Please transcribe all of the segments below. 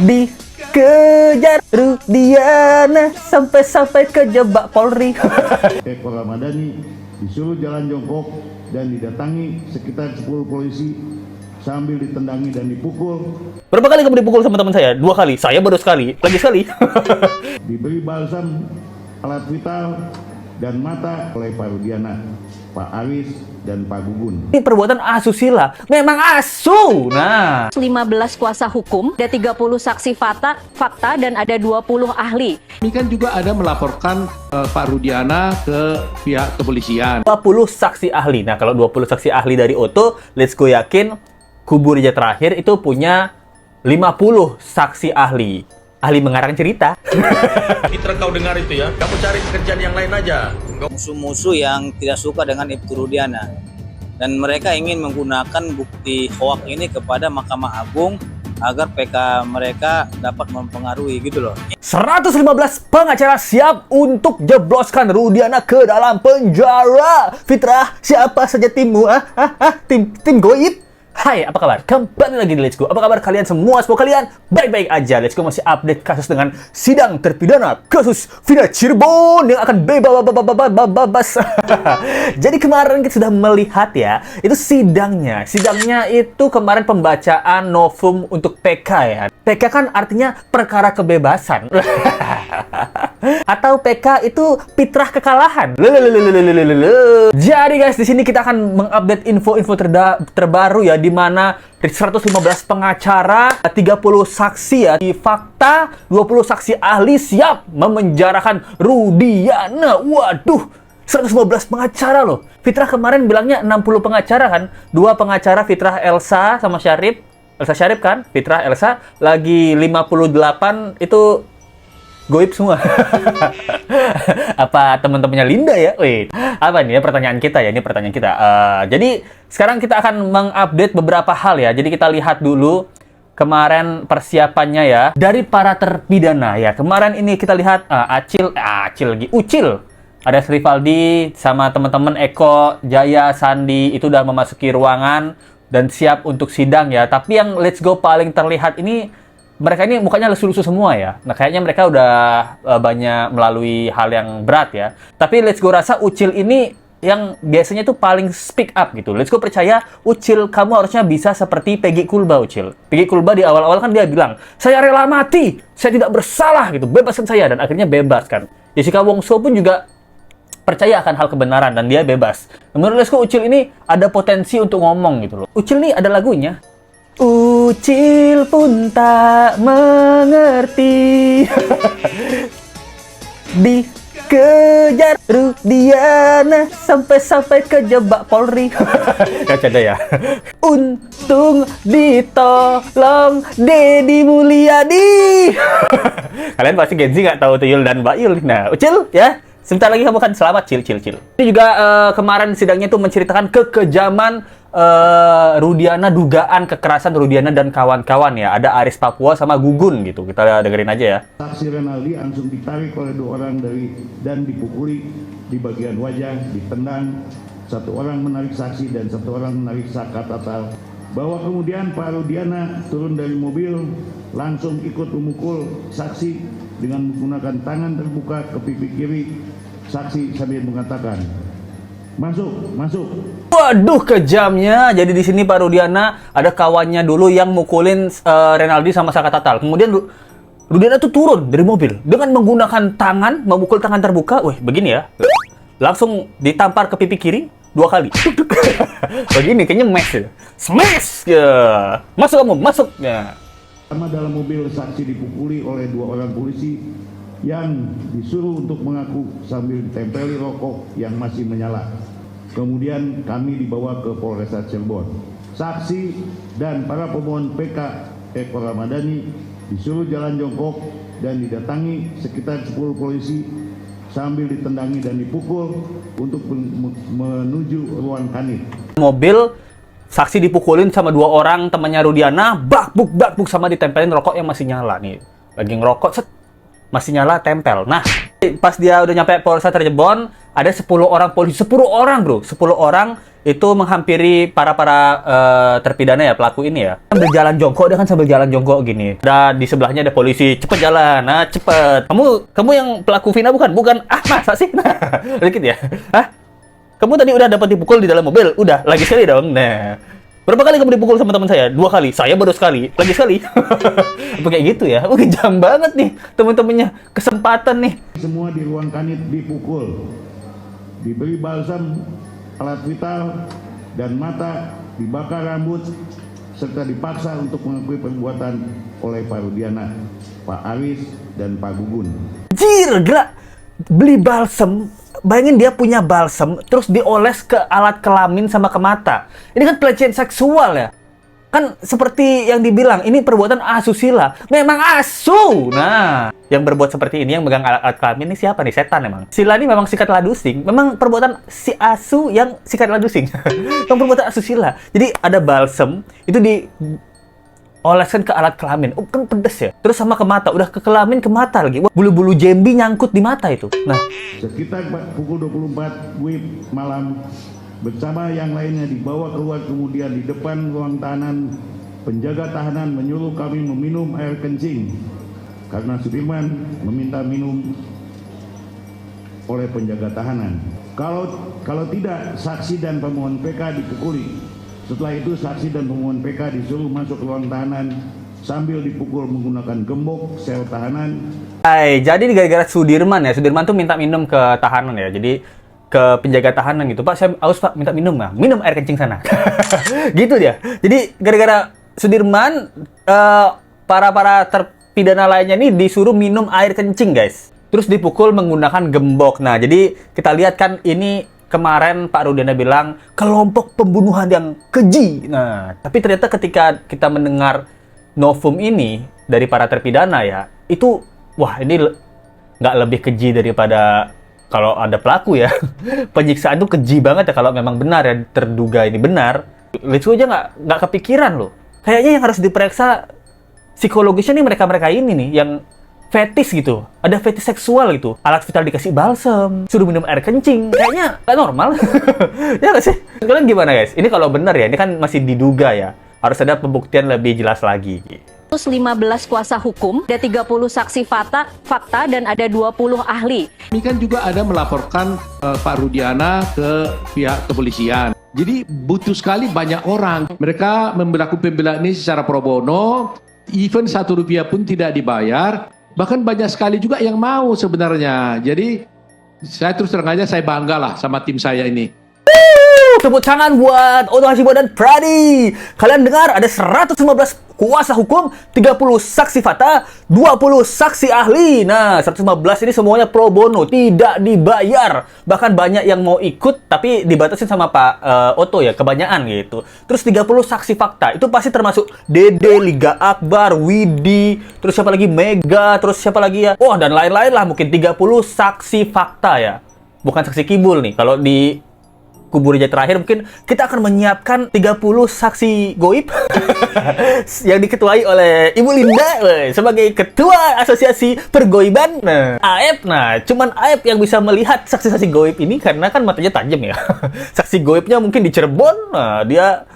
Dikejar Rudiana sampai kejebak Polri. Eko Ramadhani disuruh jalan jongkok dan didatangi sekitar 10 polisi sambil ditendangi dan dipukul. Berapa kali kamu dipukul sama teman saya? 2 kali. Saya baru sekali. Lagi sekali. Diberi balsam, alat vital, dan mata oleh Pak Rudiana, Pak Aris, dan Pak Gugun. Ini perbuatan asusila. Memang asu. Nah, 15 kuasa hukum, ada 30 saksi fakta dan ada 20 ahli. Ini kan juga ada melaporkan Pak Rudiana ke pihak kepolisian. 20 saksi ahli. Nah, kalau 20 saksi ahli dari Otto, let's go yakin Kubur Rija Terakhir itu punya 50 saksi ahli. Ahli mengarang cerita. Mitra kau dengar itu ya, kamu cari pekerjaan yang lain aja. Musuh-musuh yang tidak suka dengan Ibtu Rudiana, dan mereka ingin menggunakan bukti hoak ini kepada Mahkamah Agung agar PK mereka dapat mempengaruhi gitu loh. 115 pengacara siap untuk jebloskan Rudiana ke dalam penjara. Fitrah, siapa saja timmu? Tim goib? Hai, apa kabar? Kembali lagi di Let's Go. Apa kabar kalian semua? Semoga kalian baik-baik aja. Let's Go masih update kasus dengan sidang terpidana kasus Vina Cirebon yang akan bebas. Jadi kemarin kita sudah melihat ya, itu sidangnya. Sidangnya itu kemarin pembacaan novum untuk PK ya. PK kan artinya perkara kebebasan. Atau PK itu fitrah kekalahan. Jadi guys, di sini kita akan mengupdate info-info terbaru ya, di mana 115 pengacara, 30 saksi ya, di fakta, 20 saksi ahli siap memenjarakan Rudiana. Waduh, 115 pengacara loh. Fitrah kemarin bilangnya 60 pengacara kan? 2 pengacara, Fitrah Elsa sama Syarif. Elsa Syarif kan? Fitrah Elsa. Lagi 58 itu goib semua. Apa teman-temannya Linda ya? Wait, apa nih ya pertanyaan kita ya? Ini pertanyaan kita. Jadi sekarang kita akan mengupdate beberapa hal ya. Jadi kita lihat dulu kemarin persiapannya ya dari para terpidana ya. Kemarin ini kita lihat Ucil. Ada Rivaldi sama teman-teman Eko, Jaya, Sandi itu udah memasuki ruangan dan siap untuk sidang ya. Tapi yang Let's Go paling terlihat ini, mereka ini mukanya lesu-lesu semua ya. Nah, kayaknya mereka udah banyak melalui hal yang berat ya. Tapi Let's Go rasa Ucil ini yang biasanya tuh paling speak up gitu. Let's Go percaya Ucil, kamu harusnya bisa seperti Peggy Kulba, Ucil. Peggy Kulba di awal-awal kan dia bilang, saya rela mati, saya tidak bersalah gitu, bebaskan saya. Dan akhirnya bebas kan. Jessica Wongso pun juga percaya akan hal kebenaran dan dia bebas. Menurut Let's Go, Ucil ini ada potensi untuk ngomong gitu loh. Ucil nih ada lagunya. Ucil pun tak mengerti. Dikejar Rudiana sampai kejebak Polri. Kacada ya. Untung ditolong Deddy Mulyadi. Kalian pasti Gen Z nggak tahu Tuyul dan Mbak Yul. Nah, Ucil ya, sebentar lagi kamu kan selamat, cil. Ini juga kemarin sidangnya tuh menceritakan kekejaman Rudiana, dugaan kekerasan Rudiana dan kawan-kawan ya. Ada Aris Papua sama Gugun gitu. Kita dengerin aja ya. Saksi Renaldi langsung ditarik oleh 2 orang dan dipukuli di bagian wajah, ditendang. 1 orang menarik saksi dan 1 orang menarik Sakatatal. Bahwa kemudian Pak Rudiana turun dari mobil, langsung ikut memukul saksi dengan menggunakan tangan terbuka ke pipi kiri saksi sambil mengatakan, Masuk. Waduh, kejamnya. Jadi di sini Pak Rudiana ada kawannya dulu yang mukulin Renaldi sama Sakatatal. Kemudian Rudiana tuh turun dari mobil dengan menggunakan tangan, memukul tangan terbuka. Wih, begini ya. Langsung ditampar ke pipi kiri 2 kali. Begini kayaknya smash ya. Masuk kamu, masuk ya. Sama dalam mobil saksi dipukuli oleh 2 orang polisi yang disuruh untuk mengaku sambil ditempeli rokok yang masih menyala. Kemudian kami dibawa ke Polresta Cirebon. Saksi dan para pemohon PK Eko Ramadhani disuruh jalan jongkok dan didatangi sekitar 10 polisi sambil ditendangi dan dipukul untuk menuju ruang kanit. Mobil saksi dipukulin sama 2 orang temannya Rudiana, bakbuk sama ditempelin rokok yang masih nyala nih. Lagi ngerokok, masih nyala, tempel. Nah, pas dia udah nyampe Polresta Cirebon, ada 10 orang polisi, 10 orang bro, 10 orang itu menghampiri para terpidana ya, pelaku ini ya. Sambil jalan jongkok, dia kan sambil jalan jongkok gini. Dan di sebelahnya ada polisi, cepet jalan, nah cepet. Kamu yang pelaku Vina bukan? Bukan, masa sih? Nah, dikit ya. Hah? Kamu tadi udah dapat dipukul di dalam mobil? Udah, lagi sekali dong. Nah, berapa kali kamu dipukul sama teman saya? 2 kali. Saya baru sekali. Lagi sekali. Apa kayak gitu ya? Kejam banget nih teman-temannya. Kesempatan nih. Semua di ruang kanit dipukul, diberi balsam, alat vital, dan mata, dibakar rambut, serta dipaksa untuk mengakui perbuatan oleh Pak Rudiana, Pak Aris, dan Pak Gugun. Jir, gila. Beli balsam. Bayangin dia punya balsam, terus dioles ke alat kelamin sama ke mata. Ini kan pelecehan seksual ya. Kan seperti yang dibilang, ini perbuatan asusila. Memang asu! Nah, yang berbuat seperti ini, yang megang alat kelamin ini siapa nih? Setan emang. Sila ini memang sikat ladusing. Memang perbuatan si asu yang sikat ladusing. Memang perbuatan asusila. Jadi ada balsam, itu oleskan ke alat kelamin. Oh, kan pedes ya. Terus sama ke mata, udah ke kelamin ke mata lagi. Wah, bulu-bulu jambi nyangkut di mata itu. Nah, Sekitar pukul 24 WIB malam, bersama yang lainnya dibawa keluar, kemudian di depan ruang tahanan, penjaga tahanan menyuruh kami meminum air kencing karena Sudirman meminta minum oleh penjaga tahanan. Kalau tidak, saksi dan pemohon PK dipukuli. Setelah itu saksi dan pemohon PK disuruh masuk ke ruang tahanan sambil dipukul menggunakan gembok sel tahanan. Jadi gara-gara Sudirman ya. Sudirman tuh minta minum ke tahanan ya. Jadi ke penjaga tahanan gitu. Pak, saya haus Pak, minta minum. Nah, minum air kencing sana. Gitu dia. Jadi gara-gara Sudirman, para terpidana lainnya nih disuruh minum air kencing, guys. Terus dipukul menggunakan gembok. Nah, jadi kita lihat kan ini kemarin Pak Rudiana bilang kelompok pembunuhan yang keji. Nah, tapi ternyata ketika kita mendengar novum ini dari para terpidana ya, itu wah ini nggak lebih keji daripada kalau ada pelaku ya. Penyiksaan itu keji banget ya kalau memang benar ya, terduga ini benar. Licu aja nggak kepikiran loh. Kayaknya yang harus diperiksa psikologisnya nih mereka ini nih yang fetis gitu, ada fetis seksual gitu. Alat vital dikasih balsam, suruh minum air kencing, kayaknya nggak normal. Ya nggak sih? Kalian gimana guys? Ini kalau benar ya, ini kan masih diduga ya. Harus ada pembuktian lebih jelas lagi. 115 kuasa hukum, ada 30 saksi fakta dan ada 20 ahli. Kami kan juga ada melaporkan Pak Rudiana ke pihak kepolisian. Jadi butuh sekali banyak orang. Mereka melakukan pembelaan ini secara pro bono, even 1 rupiah pun tidak dibayar. Bahkan banyak sekali juga yang mau sebenarnya. Jadi saya terus terang aja, saya bangga lah sama tim saya ini. Tepuk tangan buat Oto Hasibuan dan Pradi. Kalian dengar ada 115 kuasa hukum, 30 saksi fakta, 20 saksi ahli. Nah, 115 ini semuanya pro bono, tidak dibayar. Bahkan banyak yang mau ikut tapi dibatasi sama Pak Oto ya, kebanyakan gitu. Terus 30 saksi fakta, itu pasti termasuk Dede, Liga Akbar, Widi, terus siapa lagi, Mega, terus siapa lagi ya. Oh, dan lain-lain lah mungkin 30 saksi fakta ya. Bukan saksi kibul nih. Kalau di Kubur Raja terakhir mungkin kita akan menyiapkan 30 saksi goib yang diketuai oleh Ibu Linda sebagai ketua asosiasi pergoiban. Nah, Aep, cuman Aep yang bisa melihat saksi-saksi goib ini karena kan matanya tajam ya. Saksi goibnya mungkin di Cirebon, nah dia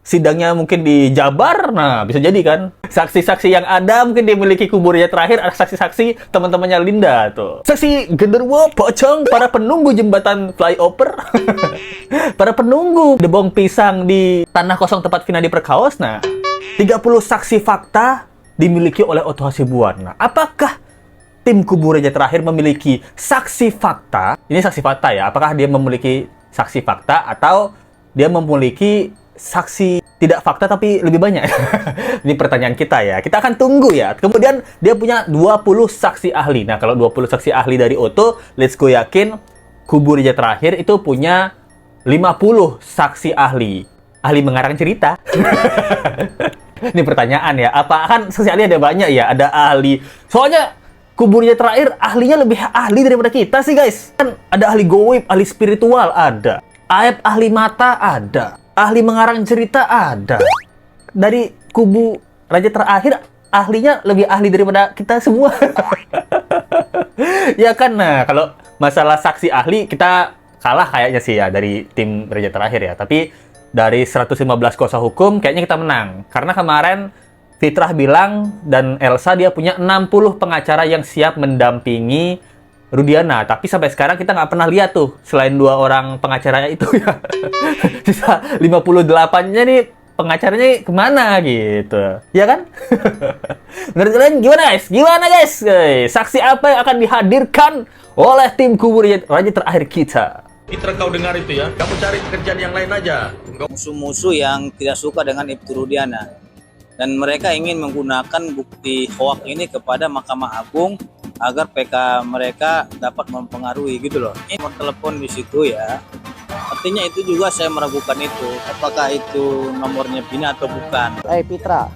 sidangnya mungkin di Jabar, nah bisa jadi kan. Saksi-saksi yang ada mungkin dimiliki Kuburnya terakhir, ada saksi-saksi teman-temannya Linda tuh. Saksi genderuwo, pocong, para penunggu jembatan flyover, para penunggu debong pisang di tanah kosong tempat Vina diperkaos. Nah, 30 saksi fakta dimiliki oleh Oto Hasibuan. Nah, apakah tim Kuburnya terakhir memiliki saksi fakta? Ini saksi fakta ya. Apakah dia memiliki saksi fakta atau dia memiliki saksi tidak fakta tapi lebih banyak? Ini pertanyaan kita ya. Kita akan tunggu ya. Kemudian dia punya 20 saksi ahli. Nah, kalau 20 saksi ahli dari Oto, let's go yakin Kubur Raja terakhir itu punya 50 saksi ahli. Ahli mengarang cerita. Ini pertanyaan ya. Apa kan saksi ahli ada banyak ya? Ada ahli. Soalnya Kuburnya terakhir ahlinya lebih ahli daripada kita sih guys. Kan ada ahli goib, ahli spiritual ada. Aep ahli mata ada. Ahli mengarang cerita ada. Dari kubu raja terakhir, ahlinya lebih ahli daripada kita semua. Ya kan, nah kalau masalah saksi ahli, kita kalah kayaknya sih ya dari tim Raja Terakhir ya. Tapi dari 115 kuasa hukum kayaknya kita menang. Karena kemarin Fitrah bilang dan Elsa dia punya 60 pengacara yang siap mendampingi Rudiana. Tapi sampai sekarang kita nggak pernah lihat tuh selain 2 orang pengacaranya itu ya. Sisa 58-nya nih pengacaranya kemana gitu, ya kan? Menurut kalian gimana guys? Gimana guys? Saksi apa yang akan dihadirkan oleh tim kubu Raja Terakhir kita? Fitra, kau dengar itu ya. Kamu cari pekerjaan yang lain aja. Musuh-musuh yang tidak suka dengan Ibtu Rudiana. Dan mereka ingin menggunakan bukti hoak ini kepada Mahkamah Agung agar PK mereka dapat mempengaruhi gitu loh. Ini nomor telepon di situ ya. Artinya itu juga saya meragukan itu. Apakah itu nomornya Vina atau bukan? Fitra,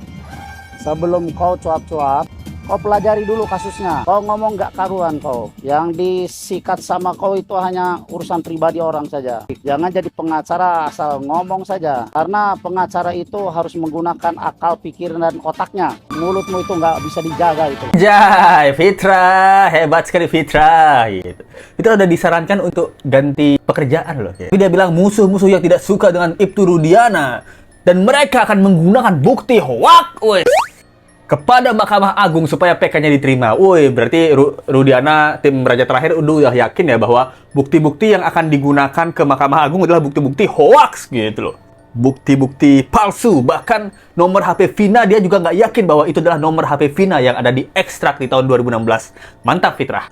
sebelum kau cuap-cuap, kau pelajari dulu kasusnya. Kau ngomong gak karuan kau. Yang disikat sama kau itu hanya urusan pribadi orang saja. Jangan jadi pengacara asal ngomong saja. Karena pengacara itu harus menggunakan akal, pikiran, dan otaknya. Mulutmu itu nggak bisa dijaga itu. Jai, Fitra, hebat sekali Fitra. Gitu. Fitra udah disarankan untuk ganti pekerjaan loh. Gitu. Dia bilang musuh-musuh yang tidak suka dengan Ibtu Rudiana dan mereka akan menggunakan bukti hoak kepada Mahkamah Agung supaya PK-nya diterima. Woi, berarti Rudiana tim Raja Terakhir udah yakin ya bahwa bukti-bukti yang akan digunakan ke Mahkamah Agung adalah bukti-bukti hoaks gitu loh. Bukti-bukti palsu. Bahkan nomor HP Vina dia juga nggak yakin bahwa itu adalah nomor HP Vina yang ada di ekstrak di tahun 2016. Mantap Fitrah.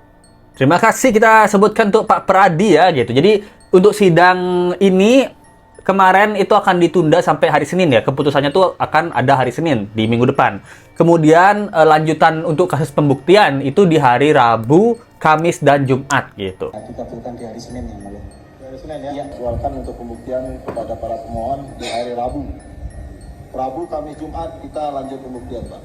Terima kasih kita sebutkan untuk Pak Pradi ya gitu. Jadi untuk sidang ini kemarin itu akan ditunda sampai hari Senin ya. Keputusannya tuh akan ada hari Senin di minggu depan. Kemudian lanjutan untuk kasus pembuktian itu di hari Rabu, Kamis, dan Jumat gitu. Kita tentukan di hari Senin yang mulia. Hari Senin ya. Jadwalkan untuk pembuktian kepada para pemohon di hari Rabu. Rabu, Kamis, Jumat kita lanjut pembuktian, Pak.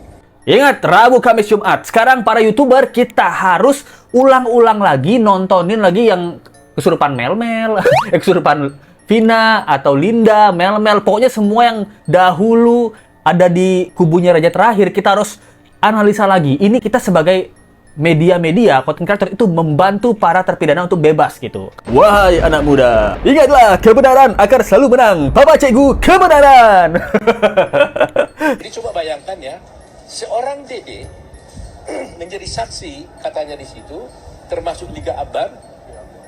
Ingat, Rabu, Kamis, Jumat. Sekarang para YouTuber kita harus ulang-ulang lagi, nontonin lagi yang kesurupan Mel-Mel, kesurupan Vina atau Linda, Mel-Mel, pokoknya semua yang dahulu ada di kubunya Raja Terakhir, kita harus analisa lagi. Ini kita sebagai media-media, content creator itu membantu para terpidana untuk bebas gitu. Wahai anak muda, ingatlah kebenaran akan selalu menang. Bapak Cikgu, kebenaran! Jadi coba bayangkan ya, seorang Dede menjadi saksi katanya di situ, termasuk Liga Akbar,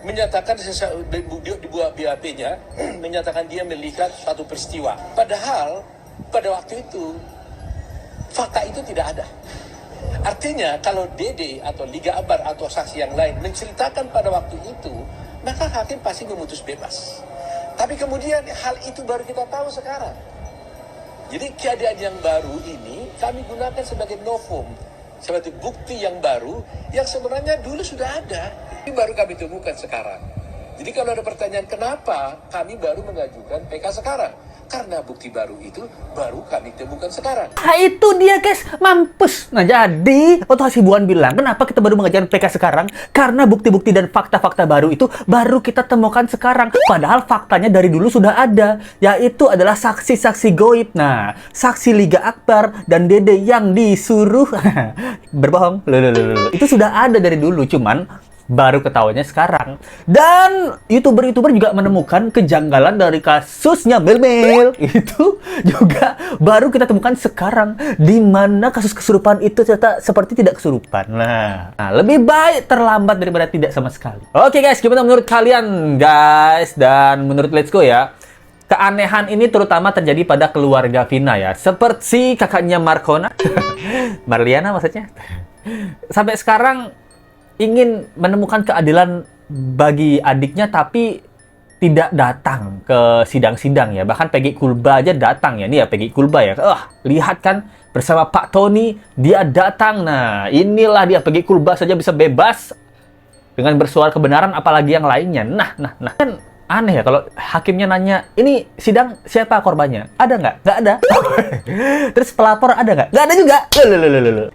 menyatakan di buah BAP-nya menyatakan dia melihat suatu peristiwa. Padahal pada waktu itu fakta itu tidak ada. Artinya kalau Dede atau Liga Akbar atau saksi yang lain menceritakan pada waktu itu, maka hakim pasti memutus bebas. Tapi kemudian hal itu baru kita tahu sekarang. Jadi keadaan yang baru ini kami gunakan sebagai novum, sebagai bukti yang baru yang sebenarnya dulu sudah ada. Ini baru kami temukan sekarang. Jadi kalau ada pertanyaan kenapa kami baru mengajukan PK sekarang? Karena bukti baru itu baru kami temukan sekarang. Nah itu dia guys, mampus. Nah jadi, Oto Hasibuan bilang, kenapa kita baru mengajukan PK sekarang? Karena bukti-bukti dan fakta-fakta baru itu baru kita temukan sekarang. Padahal faktanya dari dulu sudah ada, yaitu adalah saksi-saksi goib. Nah, saksi Liga Akbar dan Dede yang disuruh berbohong. Itu sudah ada dari dulu, cuman baru ketahuannya sekarang. Dan YouTuber-YouTuber juga menemukan kejanggalan dari kasusnya Mel-Mel. Itu juga baru kita temukan sekarang, di mana kasus kesurupan itu ternyata seperti tidak kesurupan. Nah, lebih baik terlambat daripada tidak sama sekali. Oke guys, gimana menurut kalian guys? Dan menurut Let's Go ya, keanehan ini terutama terjadi pada keluarga Vina ya. Seperti kakaknya Markona, Marliana maksudnya. Sampai sekarang ingin menemukan keadilan bagi adiknya tapi tidak datang ke sidang-sidang ya. Bahkan Peggy Kulba aja datang ya. Ini ya Peggy Kulba ya. Lihat kan bersama Pak Tony dia datang. Nah, inilah dia Peggy Kulba saja bisa bebas dengan bersuara kebenaran apalagi yang lainnya. Nah. Kan aneh ya kalau hakimnya nanya, ini sidang siapa korbannya? Ada nggak? Nggak ada. Terus pelapor ada nggak? Nggak ada juga.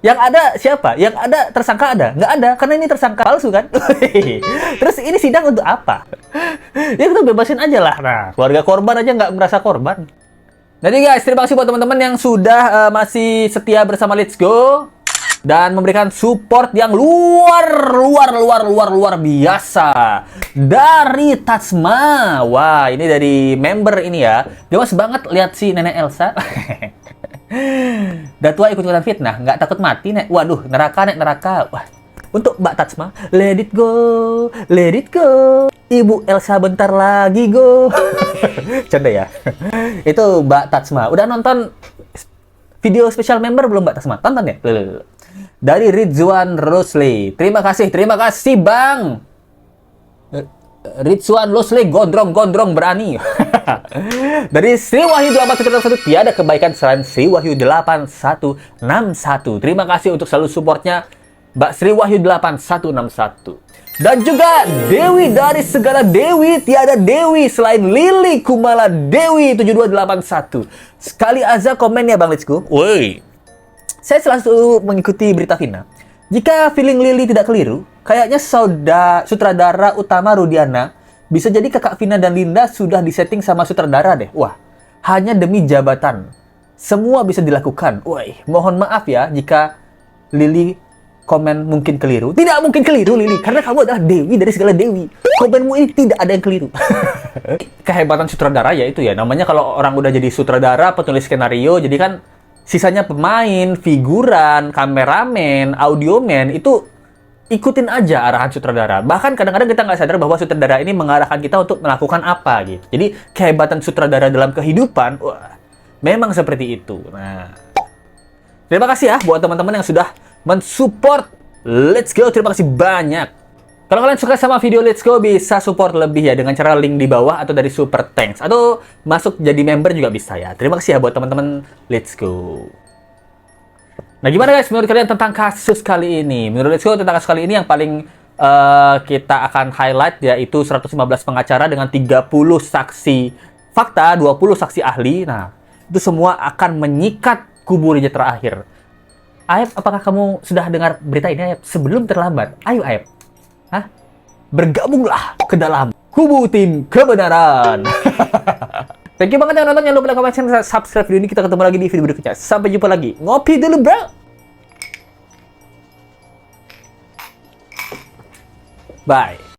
Yang ada siapa? Yang ada tersangka ada? Nggak ada, karena ini tersangka palsu kan? Terus ini sidang untuk apa? Ya kita bebasin aja lah. Nah, keluarga korban aja nggak merasa korban. Jadi guys, terima kasih buat teman-teman yang sudah masih setia bersama Let's Go. dan memberikan support yang luar biasa dari Tatsma. Wah, ini dari member ini ya. Gemas banget lihat si Nenek Elsa. Datua ikut-ikutan fitnah, nggak takut mati, Nek. Waduh, neraka, Nek, neraka. Wah, untuk Mbak Tatsma, let it go, let it go. Ibu Elsa bentar lagi go. Canda ya. Itu Mbak Tatsma. Udah nonton video spesial member belum Mbak Tatsma? Tonton ya. Dari Rizwan Rosli. Terima kasih Bang. Rizwan Rosli gondrong berani. Dari Sri Wahyu 8161, tiada kebaikan selain Sri Wahyu 8161. Terima kasih untuk selalu supportnya Mbak Sri Wahyu 8161. Dan juga Dewi dari segala Dewi, tiada Dewi selain Lili Kumala Dewi 7281. Sekali aja komen ya Bang Litsku. Woi. Saya selalu mengikuti berita Vina. Jika feeling Lili tidak keliru, kayaknya sutradara utama Rudiana bisa jadi kakak Vina dan Linda sudah disetting sama sutradara deh. Wah, hanya demi jabatan. Semua bisa dilakukan. Woi, mohon maaf ya jika Lili komen mungkin keliru. Tidak mungkin keliru, Lili, karena kamu adalah Dewi dari segala Dewi. Komenmu ini tidak ada yang keliru. Kehebatan sutradara ya itu ya. Namanya kalau orang udah jadi sutradara, penulis skenario, jadi kan sisanya pemain, figuran, kameramen, audioman, itu ikutin aja arahan sutradara. Bahkan kadang-kadang kita nggak sadar bahwa sutradara ini mengarahkan kita untuk melakukan apa gitu. Jadi kehebatan sutradara dalam kehidupan, wah, memang seperti itu. Nah, terima kasih ya buat teman-teman yang sudah mensupport Let's Go. Terima kasih banyak. Kalau kalian suka sama video Let's Go, bisa support lebih ya dengan cara link di bawah atau dari Super Thanks, atau masuk jadi member juga bisa ya. Terima kasih ya buat teman-teman Let's Go. Nah, gimana guys menurut kalian tentang kasus kali ini? Menurut Let's Go tentang kasus kali ini yang paling kita akan highlight yaitu 115 pengacara dengan 30 saksi fakta, 20 saksi ahli. Nah, itu semua akan menyikat kubu Raja terakhir. Aep, apakah kamu sudah dengar berita ini, Aep? Sebelum terlambat, ayo Aep. Hah? Bergabunglah ke dalam kubu tim kebenaran. Thank you banget yang nonton. Jangan lupa like, comment, dan subscribe video ini. Kita ketemu lagi di video berikutnya. Sampai jumpa lagi. Ngopi dulu, bro. Bye.